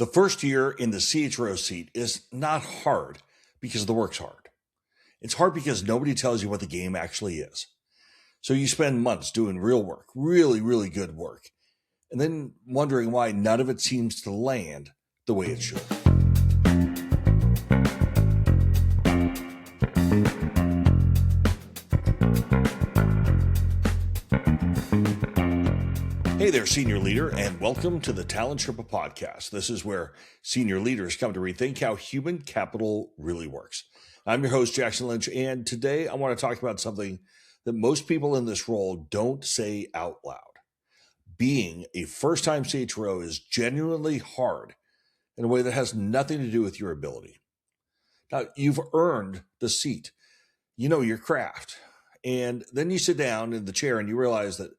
The first year in the CHRO seat is not hard because the work's hard. It's hard because nobody tells you what the game actually is. So you spend months doing real work, really, really good work, and then wondering why none of it seems to land the way it should. Hey there, senior leader, and welcome to the Talent Sherpa podcast. This is where senior leaders come to rethink how human capital really works. I'm your host, Jackson Lynch, and today I want to talk about something that most people in this role don't say out loud. Being a first-time CHRO is genuinely hard in a way that has nothing to do with your ability. Now, you've earned the seat. You know your craft. And then you sit down in the chair and you realize that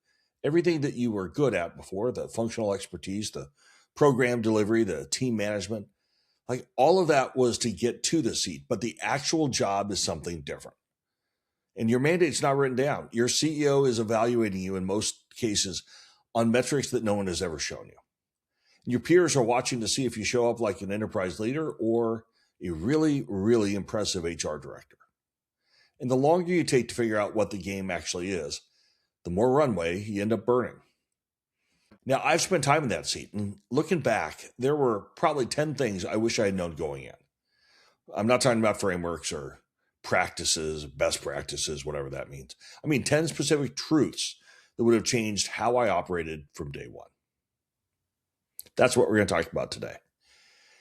everything that you were good at before, the functional expertise, the program delivery, the team management, like all of that was to get to the seat, but the actual job is something different. And your mandate's not written down. Your CEO is evaluating you in most cases on metrics that no one has ever shown you. Your peers are watching to see if you show up like an enterprise leader or a really, really impressive HR director. And the longer you take to figure out what the game actually is, the more runway you end up burning. Now, I've spent time in that seat, and looking back, there were probably 10 things I wish I had known going in. I'm not talking about frameworks or practices, best practices, whatever that means. I mean 10 specific truths that would have changed how I operated from day one. That's what we're going to talk about today.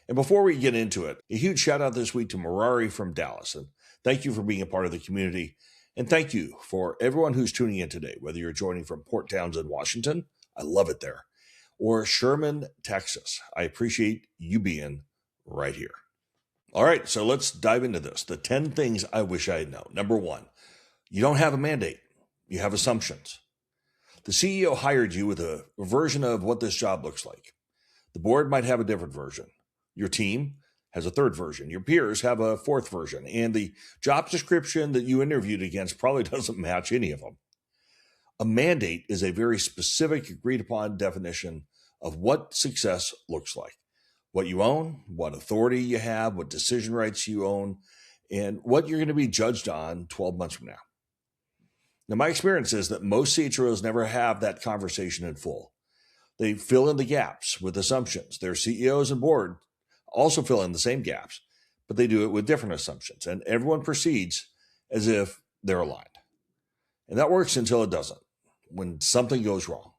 And before we get into it, a huge shout out this week to Marari from Dallas, and thank you for being a part of the community. And thank you for everyone who's tuning in today, whether you're joining from Port Townsend, Washington, I love it there, or Sherman, Texas. I appreciate you being right here. All right, so let's dive into this. The 10 things I wish I had known. Number one, you don't have a mandate. You have assumptions. The CEO hired you with a version of what this job looks like. The board might have a different version. Your team has a third version. Your peers have a fourth version. And the job description that you interviewed against probably doesn't match any of them. A mandate is a very specific, agreed upon definition of what success looks like. What you own, what authority you have, what decision rights you own, and what you're going to be judged on 12 months from now. Now, my experience is that most CHROs never have that conversation in full. They fill in the gaps with assumptions. Their CEOs and board also fill in the same gaps, but they do it with different assumptions. And everyone proceeds as if they're aligned. And that works until it doesn't, when something goes wrong.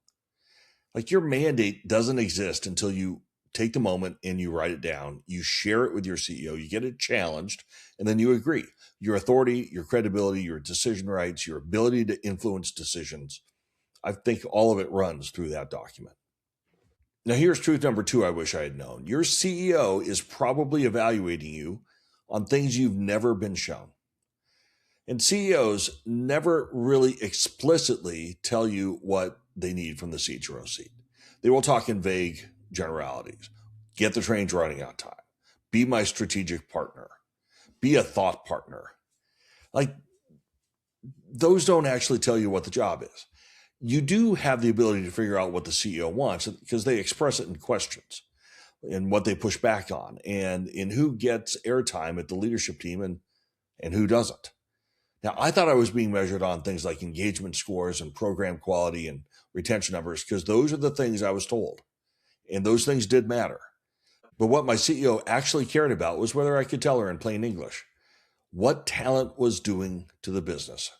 Like your mandate doesn't exist until you take the moment and you write it down. You share it with your CEO, you get it challenged, and then you agree. Your authority, your credibility, your decision rights, your ability to influence decisions, I think all of it runs through that document. Now, here's truth number two I wish I had known. Your CEO is probably evaluating you on things you've never been shown. And CEOs never really explicitly tell you what they need from the CHRO seat. They will talk in vague generalities. Get the trains running on time. Be my strategic partner. Be a thought partner. Like, those don't actually tell you what the job is. You do have the ability to figure out what the CEO wants because they express it in questions and what they push back on and in who gets airtime at the leadership team and who doesn't. Now, I thought I was being measured on things like engagement scores and program quality and retention numbers because those are the things I was told. And those things did matter. But what my CEO actually cared about was whether I could tell her in plain English what talent was doing to the business.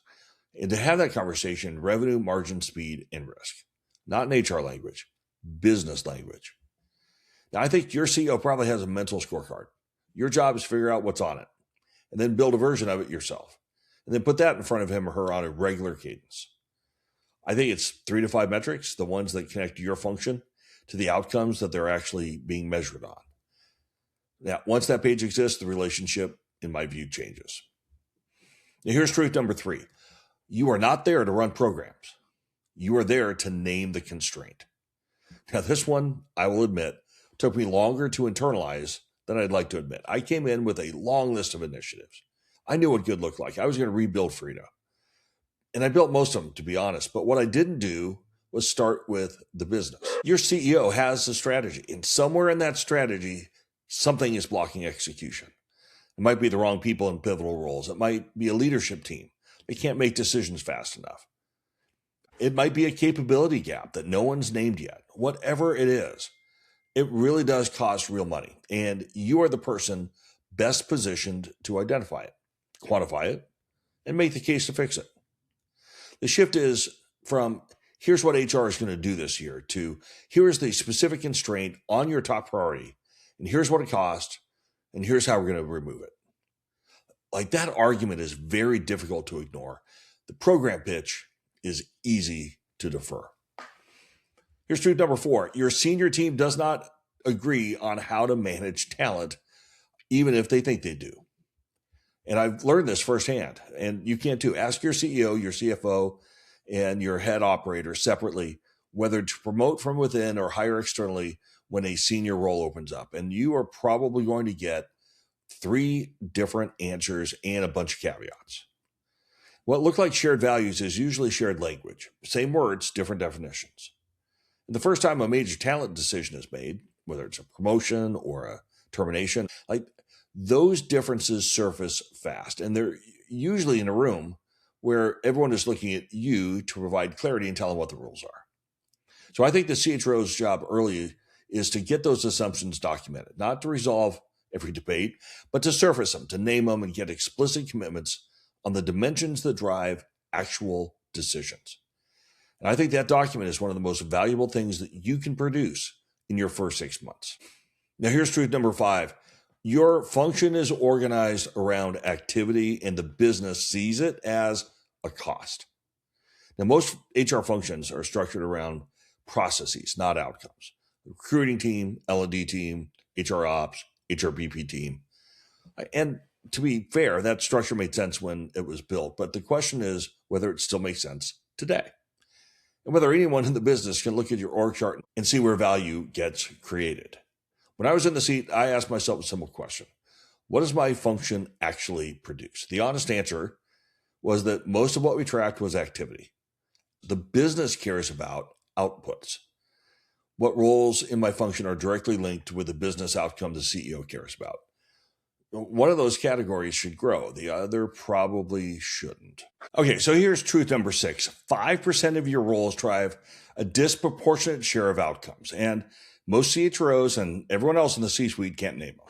And to have that conversation, revenue, margin, speed, and risk. Not in HR language, business language. Now, I think your CEO probably has a mental scorecard. Your job is to figure out what's on it and then build a version of it yourself. And then put that in front of him or her on a regular cadence. I think it's 3 to 5 metrics, the ones that connect your function to the outcomes that they're actually being measured on. Now, once that page exists, the relationship, in my view, changes. Now, here's truth number 3. You are not there to run programs. You are there to name the constraint. Now, this one, I will admit, took me longer to internalize than I'd like to admit. I came in with a long list of initiatives. I knew what good looked like. I was going to rebuild Frida. And I built most of them, to be honest. But what I didn't do was start with the business. Your CEO has a strategy, and somewhere in that strategy, something is blocking execution. It might be the wrong people in pivotal roles. It might be a leadership team. They can't make decisions fast enough. It might be a capability gap that no one's named yet. Whatever it is, it really does cost real money. And you are the person best positioned to identify it, quantify it, and make the case to fix it. The shift is from here's what HR is going to do this year to here is the specific constraint on your top priority, and here's what it costs, and here's how we're going to remove it. Like that argument is very difficult to ignore. The program pitch is easy to defer. Here's truth number 4. Your senior team does not agree on how to manage talent, even if they think they do. And I've learned this firsthand, and you can too. Ask your CEO, your CFO, and your head operator separately whether to promote from within or hire externally when a senior role opens up. And you are probably going to get 3 different answers and a bunch of caveats. What look like shared values is usually shared language. Same words, different definitions. And the first time a major talent decision is made, whether it's a promotion or a termination, like those differences surface fast. And they're usually in a room where everyone is looking at you to provide clarity and tell them what the rules are. So I think the CHRO's job early is to get those assumptions documented, not to resolve every debate, but to surface them, to name them and get explicit commitments on the dimensions that drive actual decisions. And I think that document is one of the most valuable things that you can produce in your first 6 months. Now, here's truth number 5. Your function is organized around activity, and the business sees it as a cost. Now, most HR functions are structured around processes, not outcomes. Recruiting team, L&D team, HR ops, HRBP team. And to be fair, that structure made sense when it was built, but the question is whether it still makes sense today. And whether anyone in the business can look at your org chart and see where value gets created. When I was in the seat, I asked myself a simple question. What does my function actually produce? The honest answer was that most of what we tracked was activity. The business cares about outputs. What roles in my function are directly linked with the business outcome the CEO cares about? One of those categories should grow. The other probably shouldn't. Okay, so here's truth number 6. 5% of your roles drive a disproportionate share of outcomes, and most CHROs and everyone else in the C-suite can't name them.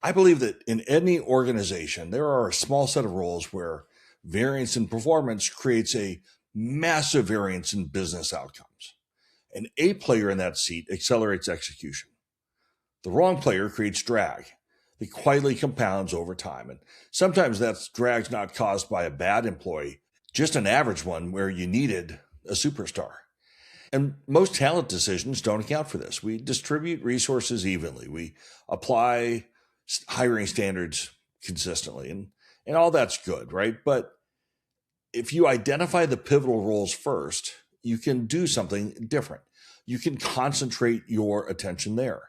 I believe that in any organization, there are a small set of roles where variance in performance creates a massive variance in business outcomes. An A player in that seat accelerates execution. The wrong player creates drag. It quietly compounds over time. And sometimes that drag's not caused by a bad employee, just an average one where you needed a superstar. And most talent decisions don't account for this. We distribute resources evenly. We apply hiring standards consistently. And all that's good, right? But if you identify the pivotal roles first, you can do something different. You can concentrate your attention there.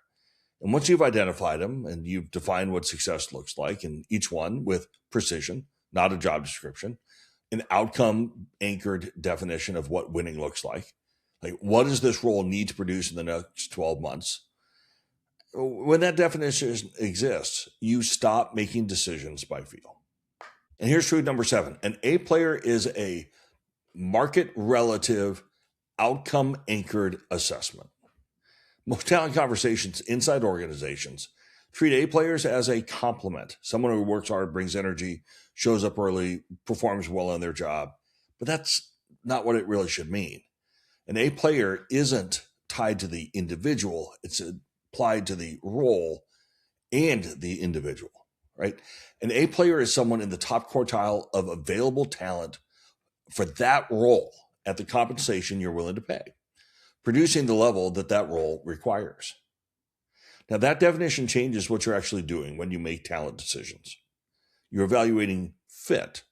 And once you've identified them and you've defined what success looks like, and each one with precision, not a job description, an outcome-anchored definition of what winning looks like what does this role need to produce in the next 12 months? When that definition exists, you stop making decisions by feel. And here's truth number 7. An A player is a market-relative, outcome-anchored assessment. Most talent conversations inside organizations treat A players as a complement, someone who works hard, brings energy, shows up early, performs well on their job. But that's not what it really should mean. An A player isn't tied to the individual. It's applied to the role and the individual, right? An A player is someone in the top quartile of available talent for that role at the compensation you're willing to pay, producing the level that that role requires. Now, that definition changes what you're actually doing when you make talent decisions. You're evaluating fit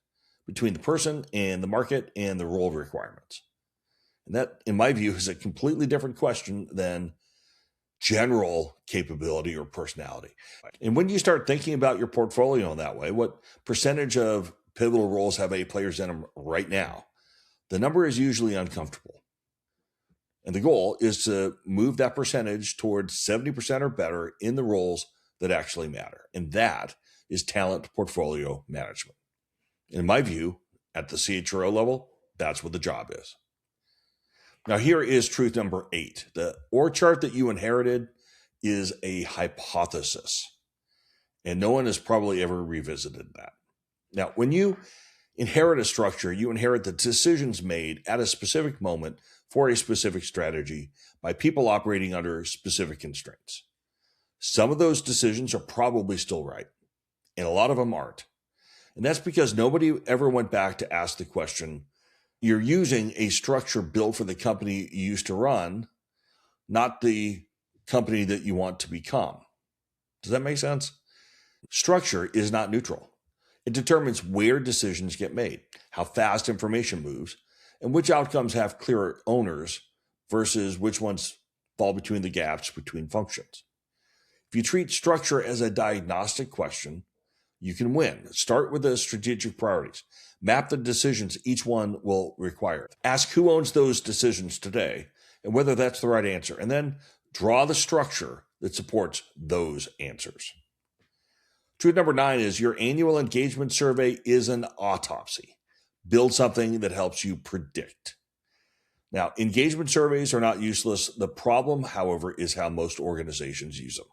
between the person and the market and the role requirements. And that, in my view, is a completely different question than general capability or personality. And when you start thinking about your portfolio in that way, what percentage of pivotal roles have A players in them right now? the number is usually uncomfortable. And the goal is to move that percentage towards 70% or better in the roles that actually matter. And that is talent portfolio management. In my view, at the CHRO level, that's what the job is. Now, here is truth number 8. The org chart that you inherited is a hypothesis, and no one has probably ever revisited that. Now, when you inherit a structure, you inherit the decisions made at a specific moment for a specific strategy by people operating under specific constraints. Some of those decisions are probably still right, and a lot of them aren't. And that's because nobody ever went back to ask the question, you're using a structure built for the company you used to run, not the company that you want to become. Does that make sense? Structure is not neutral. It determines where decisions get made, how fast information moves, and which outcomes have clear owners versus which ones fall between the gaps between functions. If you treat structure as a diagnostic question, you can win. Start with the strategic priorities. Map the decisions each one will require. Ask who owns those decisions today and whether that's the right answer. And then draw the structure that supports those answers. Truth number 9 is your annual engagement survey is an autopsy. Build something that helps you predict. Now, engagement surveys are not useless. The problem, however, is how most organizations use them.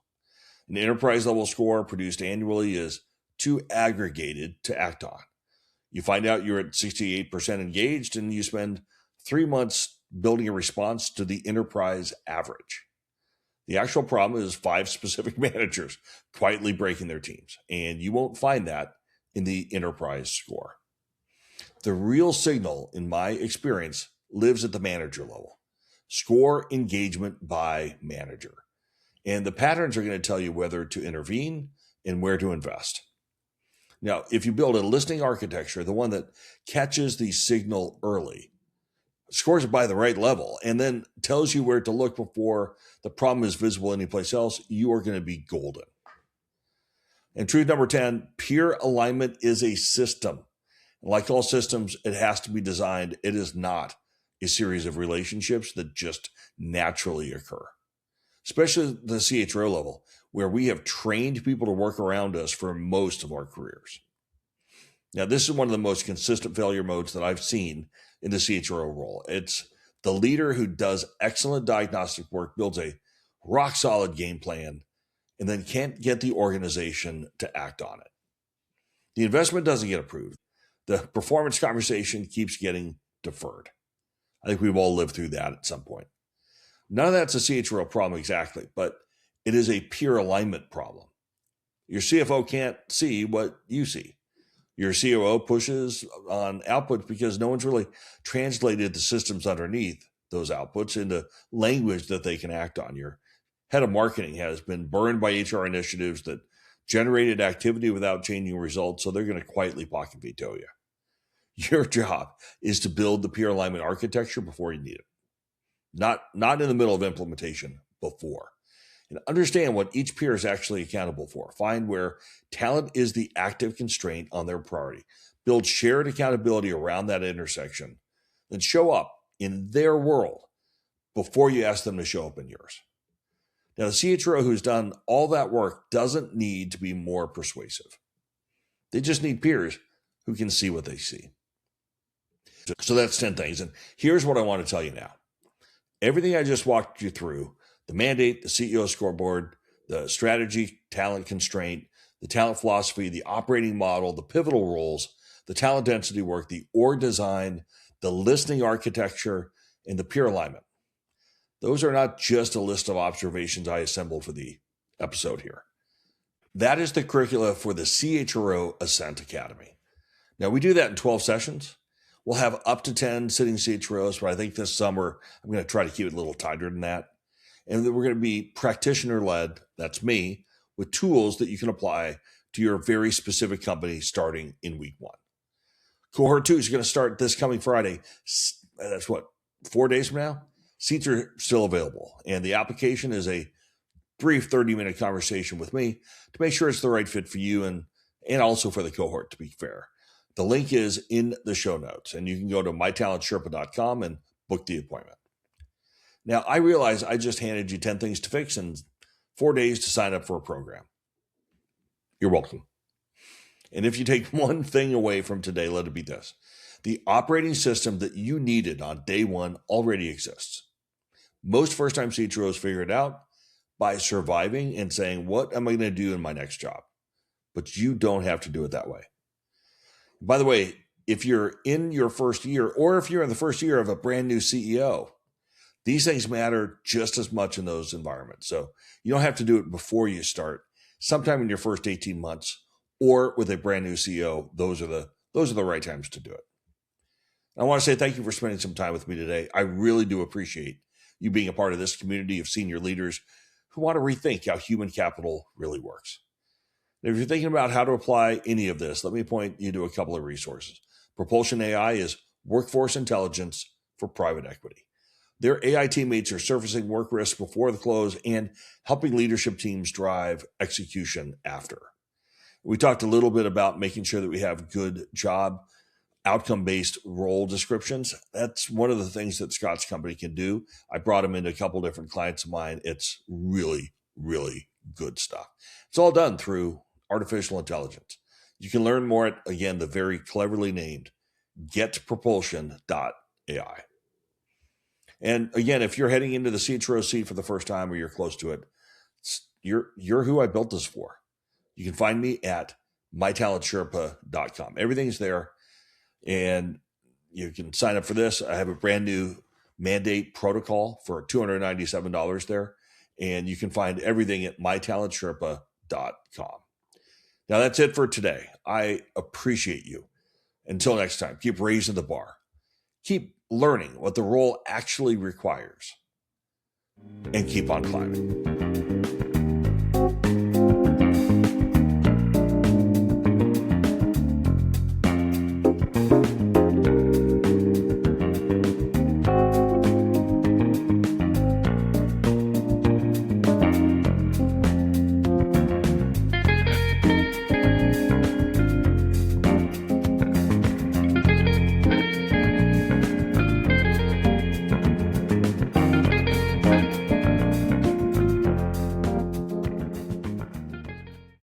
An enterprise level score produced annually is too aggregated to act on. You find out you're at 68% engaged and you spend 3 months building a response to the enterprise average. The actual problem is 5 specific managers quietly breaking their teams, and you won't find that in the enterprise score. The real signal, in my experience, lives at the manager level. Score engagement by manager. And the patterns are going to tell you whether to intervene and where to invest. Now, if you build a listening architecture, the one that catches the signal early, scores it by the right level, and then tells you where to look before the problem is visible anyplace else, you are going to be golden. And truth number 10, peer alignment is a system. Like all systems, it has to be designed. It is not a series of relationships that just naturally occur, especially at the CHRO level, where we have trained people to work around us for most of our careers. Now, this is one of the most consistent failure modes that I've seen in the CHRO role. It's the leader who does excellent diagnostic work, builds a rock solid game plan, and then can't get the organization to act on it. The investment doesn't get approved. The performance conversation keeps getting deferred. I think we've all lived through that at some point. None of that's a CHRO problem exactly, but it is a peer alignment problem. Your CFO can't see what you see. Your COO pushes on outputs because no one's really translated the systems underneath those outputs into language that they can act on. Your head of marketing has been burned by HR initiatives that generated activity without changing results, so they're going to quietly pocket veto you. Your job is to build the peer alignment architecture before you need it. Not in the middle of implementation, before. And understand what each peer is actually accountable for. Find where talent is the active constraint on their priority. Build shared accountability around that intersection. Then show up in their world before you ask them to show up in yours. Now, the CHRO who's done all that work doesn't need to be more persuasive. They just need peers who can see what they see. So that's 10 things. And here's what I want to tell you now. Everything I just walked you through, the mandate, the CEO scoreboard, the strategy, talent constraint, the talent philosophy, the operating model, the pivotal roles, the talent density work, the org design, the listening architecture, and the peer alignment. Those are not just a list of observations I assembled for the episode here. That is the curricula for the CHRO Ascent Academy. Now, we do that in 12 sessions. We'll have up to 10 sitting CHROs, but I think this summer I'm going to try to keep it a little tighter than that. And then we're going to be practitioner-led, that's me, with tools that you can apply to your very specific company starting in week 1. Cohort 2 is going to start this coming Friday. That's 4 days from now? Seats are still available, and the application is a brief 30-minute conversation with me to make sure it's the right fit for you and also for the cohort, to be fair. The link is in the show notes, and you can go to mytalentsherpa.com and book the appointment. Now, I realize I just handed you 10 things to fix and 4 days to sign up for a program. You're welcome. And if you take one thing away from today, let it be this. The operating system that you needed on day one already exists. Most first-time CHROs figure it out by surviving and saying, what am I going to do in my next job? But you don't have to do it that way. By the way, if you're in your first year, or if you're in the first year of a brand new CEO, these things matter just as much in those environments. So you don't have to do it before you start. Sometime in your first 18 months or with a brand new CEO, those are the right times to do it. I want to say thank you for spending some time with me today. I really do appreciate you being a part of this community of senior leaders who want to rethink how human capital really works. And if you're thinking about how to apply any of this, let me point you to a couple of resources. Propulsion AI is workforce intelligence for private equity. Their AI teammates are surfacing work risks before the close and helping leadership teams drive execution after. We talked a little bit about making sure that we have good job outcome-based role descriptions. That's one of the things that Scott's company can do. I brought him into a couple different clients of mine. It's really, really good stuff. It's all done through artificial intelligence. You can learn more at, again, the very cleverly named getpropulsion.ai. And again, if you're heading into the CHRO seat for the first time or you're close to it, you're who I built this for. You can find me at mytalentsherpa.com. Everything's there, and you can sign up for this. I have a brand new mandate protocol for $297 there, and you can find everything at mytalentsherpa.com. Now, that's it for today. I appreciate you. Until next time, keep raising the bar. Keep learning what the role actually requires, and keep on climbing.